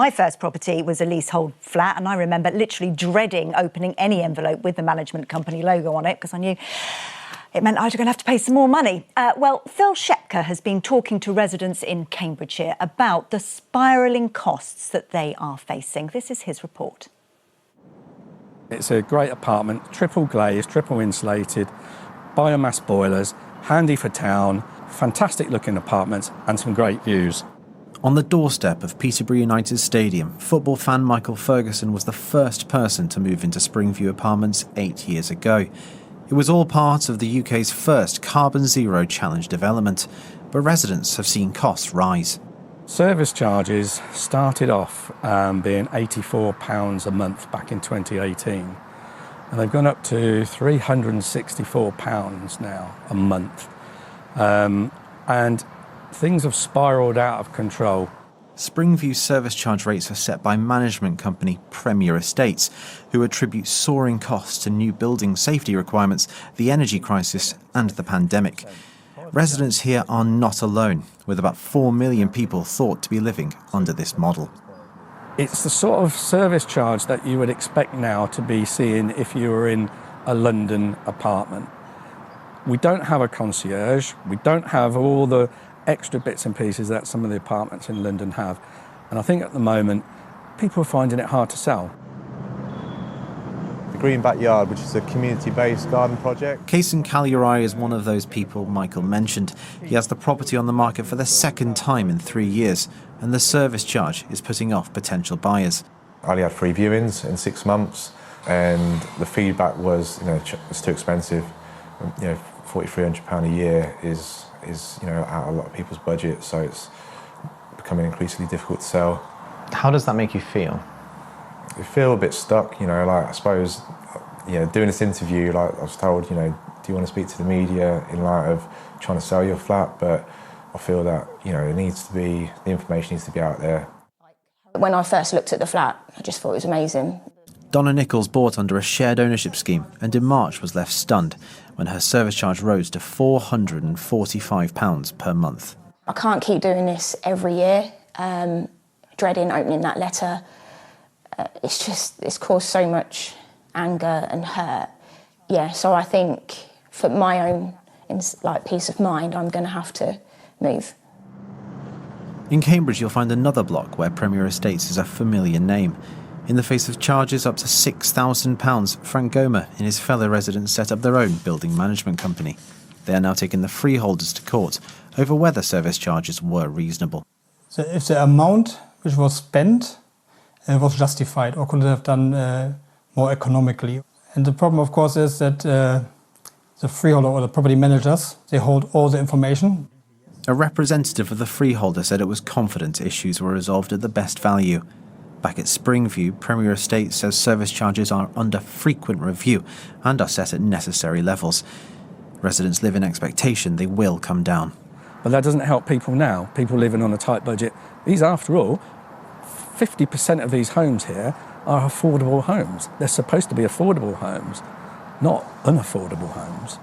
My first property was a leasehold flat, and I remember literally dreading opening any envelope with the management company logo on it because I knew it meant I was going to have to pay some more money. Well, Phil Shepker has been talking to residents in Cambridgeshire about the spiralling costs that they are facing. This is his report. It's a great apartment, triple glazed, triple insulated, biomass boilers, handy for town, fantastic looking apartments and some great views. On the doorstep of Peterborough United Stadium, football fan Michael Ferguson was the first person to move into Springview Apartments 8 years ago. It was all part of the UK's first carbon zero challenge development, but residents have seen costs rise. Service charges started off being £84 a month back in 2018, and they've gone up to £364 now a month. And things have spiralled out of control. Springview's service charge rates are set by management company Premier Estates, who attribute soaring costs to new building safety requirements, the energy crisis and the pandemic. Residents here are not alone, with about 4 million people thought to be living under this model. It's the sort of service charge that you would expect now to be seeing if you were in a London apartment. We don't have a concierge, we don't have all the extra bits and pieces that some of the apartments in London have. And I think at the moment, people are finding it hard to sell. The Green Backyard, which is a community-based garden project. Cllr is one of those people Michael mentioned. He has the property on the market for the second time in 3 years, and the service charge is putting off potential buyers. I only had 3 viewings in 6 months, and the feedback was, it's too expensive. £4,300 a year is out of a lot of people's budget, so it's becoming increasingly difficult to sell. How does that make you feel? You feel a bit stuck, I suppose, doing this interview, I was told, do you want to speak to the media in light of trying to sell your flat? But I feel that, the information needs to be out there. When I first looked at the flat, I just thought it was amazing. Donna Nichols bought under a shared ownership scheme and in March was left stunned when her service charge rose to £445 per month. I can't keep doing this every year, dreading opening that letter. It's caused so much anger and hurt. Yeah, so I think for my own peace of mind, I'm going to have to move. In Cambridge, you'll find another block where Premier Estates is a familiar name. In the face of charges up to £6,000, Frank Gomer and his fellow residents set up their own building management company. They are now taking the freeholders to court over whether service charges were reasonable. So if the amount which was spent was justified or could have done more economically. And the problem, of course, is that the freeholder or the property managers, they hold all the information. A representative of the freeholder said it was confident issues were resolved at the best value. Back at Springview, Premier Estates says service charges are under frequent review and are set at necessary levels. Residents live in expectation they will come down. But that doesn't help people now, people living on a tight budget. These, after all, 50% of these homes here are affordable homes. They're supposed to be affordable homes, not unaffordable homes.